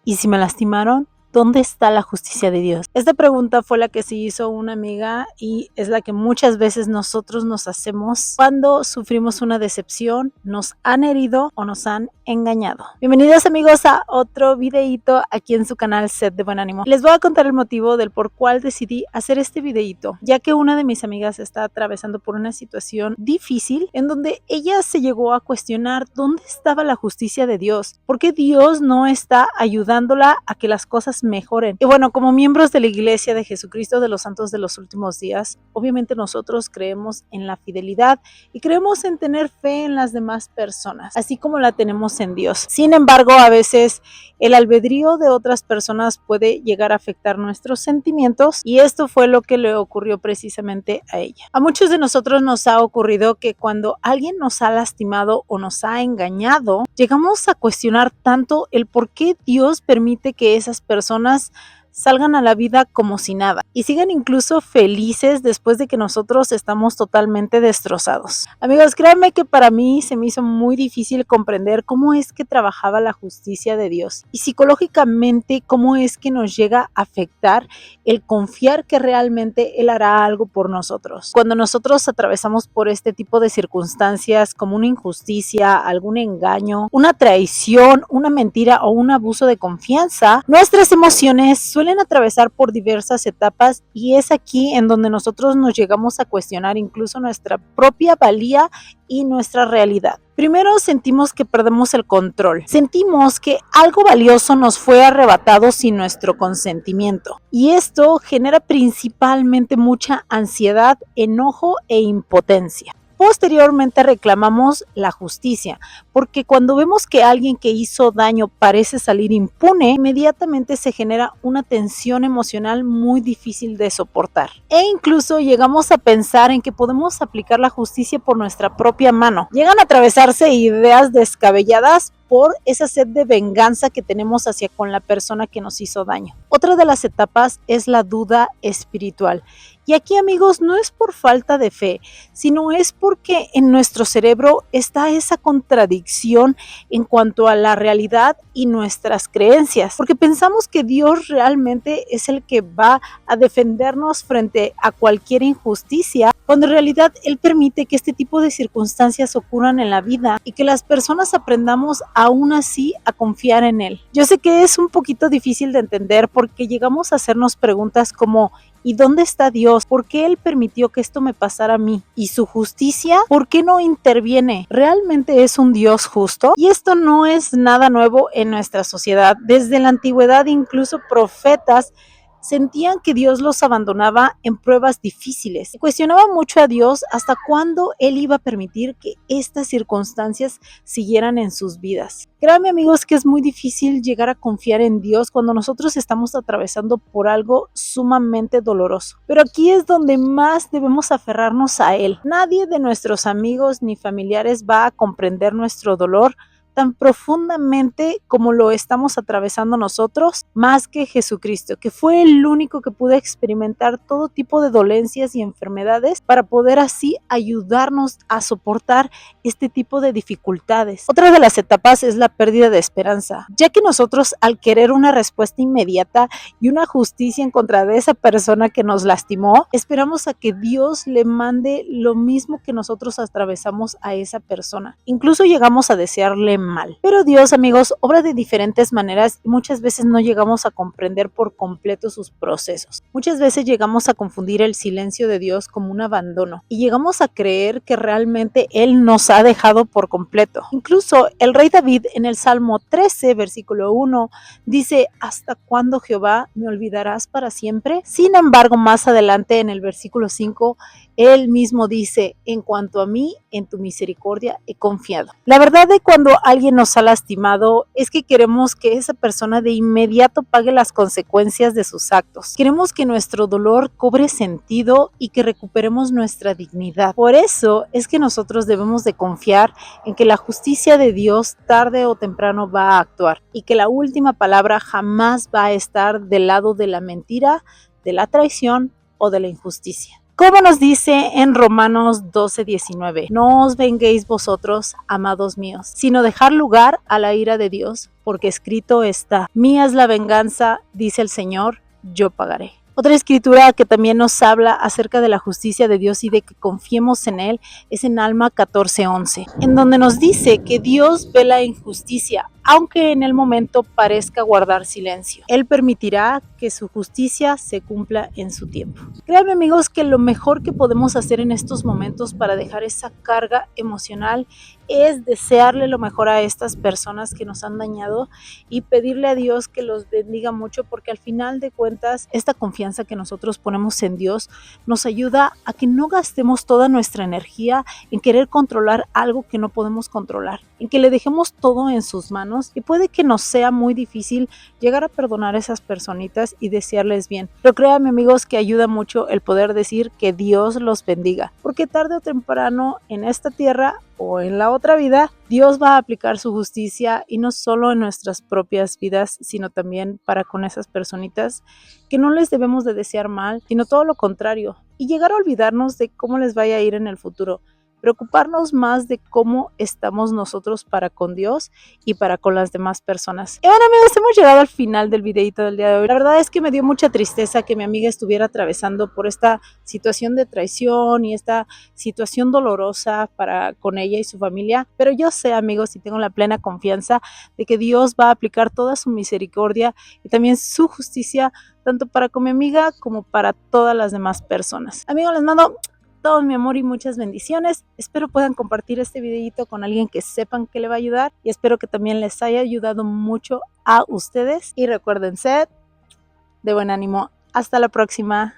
Y si me lastimaron, ¿dónde está la justicia de Dios? Esta pregunta fue la que se hizo una amiga y es la que muchas veces nosotros nos hacemos cuando sufrimos una decepción, nos han herido o nos han engañado. Bienvenidos amigos a otro videito aquí en su canal Set de Buen Ánimo. Les voy a contar el motivo del por cual decidí hacer este videito, ya que una de mis amigas está atravesando por una situación difícil en donde ella se llegó a cuestionar dónde estaba la justicia de Dios, por qué Dios no está ayudándola a que las cosas mejoren. Y bueno, como miembros de la Iglesia de Jesucristo de los Santos de los Últimos Días, obviamente nosotros creemos en la fidelidad y creemos en tener fe en las demás personas, así como la tenemos en Dios. Sin embargo, a veces el albedrío de otras personas puede llegar a afectar nuestros sentimientos y esto fue lo que le ocurrió precisamente a ella. A muchos de nosotros nos ha ocurrido que cuando alguien nos ha lastimado o nos ha engañado, llegamos a cuestionar tanto el por qué Dios permite que esas personas salgan a la vida como si nada y sigan incluso felices después de que nosotros estamos totalmente destrozados. Amigos, créanme que para mí se me hizo muy difícil comprender cómo es que trabajaba la justicia de Dios y psicológicamente cómo es que nos llega a afectar el confiar que realmente Él hará algo por nosotros. Cuando nosotros atravesamos por este tipo de circunstancias como una injusticia, algún engaño, una traición, una mentira o un abuso de confianza, nuestras emociones suelen atravesar por diversas etapas y es aquí en donde nosotros nos llegamos a cuestionar incluso nuestra propia valía y nuestra realidad. Primero sentimos que perdemos el control, sentimos que algo valioso nos fue arrebatado sin nuestro consentimiento y esto genera principalmente mucha ansiedad, enojo e impotencia. Posteriormente reclamamos la justicia, porque cuando vemos que alguien que hizo daño parece salir impune, inmediatamente se genera una tensión emocional muy difícil de soportar. E incluso llegamos a pensar en que podemos aplicar la justicia por nuestra propia mano. Llegan a atravesarse ideas descabelladas por esa sed de venganza que tenemos hacia con la persona que nos hizo daño. Otra de las etapas es la duda espiritual. Y aquí, amigos, no es por falta de fe, sino es porque en nuestro cerebro está esa contradicción en cuanto a la realidad y nuestras creencias, porque pensamos que Dios realmente es el que va a defendernos frente a cualquier injusticia, cuando en realidad Él permite que este tipo de circunstancias ocurran en la vida y que las personas aprendamos aún así a confiar en Él. Yo sé que es un poquito difícil de entender porque llegamos a hacernos preguntas como ¿y dónde está Dios? ¿Por qué Él permitió que esto me pasara a mí? ¿Y su justicia? ¿Por qué no interviene? ¿Realmente es un Dios justo? Y esto no es nada nuevo en nuestra sociedad. Desde la antigüedad incluso profetas sentían que Dios los abandonaba en pruebas difíciles. Se cuestionaba mucho a Dios hasta cuándo Él iba a permitir que estas circunstancias siguieran en sus vidas. Créanme amigos que es muy difícil llegar a confiar en Dios cuando nosotros estamos atravesando por algo sumamente doloroso. Pero aquí es donde más debemos aferrarnos a Él. Nadie de nuestros amigos ni familiares va a comprender nuestro dolor tan profundamente como lo estamos atravesando nosotros, más que Jesucristo, que fue el único que pudo experimentar todo tipo de dolencias y enfermedades para poder así ayudarnos a soportar este tipo de dificultades. Otra de las etapas es la pérdida de esperanza, ya que nosotros al querer una respuesta inmediata y una justicia en contra de esa persona que nos lastimó, esperamos a que Dios le mande lo mismo que nosotros atravesamos a esa persona. Incluso llegamos a desearle mal. Pero Dios, amigos, obra de diferentes maneras y muchas veces no llegamos a comprender por completo sus procesos. Muchas veces llegamos a confundir el silencio de Dios como un abandono y llegamos a creer que realmente Él nos ha dejado por completo. Incluso el rey David en el Salmo 13, versículo 1, dice: ¿hasta cuándo, Jehová, me olvidarás para siempre? Sin embargo, más adelante en el versículo 5, Él mismo dice: en cuanto a mí, en tu misericordia he confiado. La verdad de cuando alguien nos ha lastimado es que queremos que esa persona de inmediato pague las consecuencias de sus actos. Queremos que nuestro dolor cobre sentido y que recuperemos nuestra dignidad. Por eso es que nosotros debemos de confiar en que la justicia de Dios tarde o temprano va a actuar y que la última palabra jamás va a estar del lado de la mentira, de la traición o de la injusticia. Como nos dice en Romanos 12:19, no os venguéis vosotros, amados míos, sino dejar lugar a la ira de Dios, porque escrito está, mía es la venganza, dice el Señor, yo pagaré. Otra escritura que también nos habla acerca de la justicia de Dios y de que confiemos en Él es en Alma 14:11, en donde nos dice que Dios ve la injusticia, aunque en el momento parezca guardar silencio. Él permitirá que su justicia se cumpla en su tiempo. Créanme amigos que lo mejor que podemos hacer en estos momentos para dejar esa carga emocional es desearle lo mejor a estas personas que nos han dañado y pedirle a Dios que los bendiga mucho, porque al final de cuentas esta confianza que nosotros ponemos en Dios nos ayuda a que no gastemos toda nuestra energía en querer controlar algo que no podemos controlar, en que le dejemos todo en sus manos, y puede que nos sea muy difícil llegar a perdonar a esas personitas y desearles bien, pero créanme amigos que ayuda mucho el poder decir que Dios los bendiga, porque tarde o temprano en esta tierra o en la otra vida, Dios va a aplicar su justicia, y no solo en nuestras propias vidas, sino también para con esas personitas que no les debemos de desear mal, sino todo lo contrario, y llegar a olvidarnos de cómo les vaya a ir en el futuro. Preocuparnos más de cómo estamos nosotros para con Dios y para con las demás personas. Y bueno amigos, hemos llegado al final del videito del día de hoy. La verdad es que me dio mucha tristeza que mi amiga estuviera atravesando por esta situación de traición y esta situación dolorosa para con ella y su familia, pero yo sé amigos y tengo la plena confianza de que Dios va a aplicar toda su misericordia y también su justicia tanto para con mi amiga como para todas las demás personas. Amigos, les mando todo mi amor y muchas bendiciones. Espero puedan compartir este videito con alguien que sepan que le va a ayudar, y espero que también les haya ayudado mucho a ustedes. Y recuerden ser de buen ánimo. Hasta la próxima.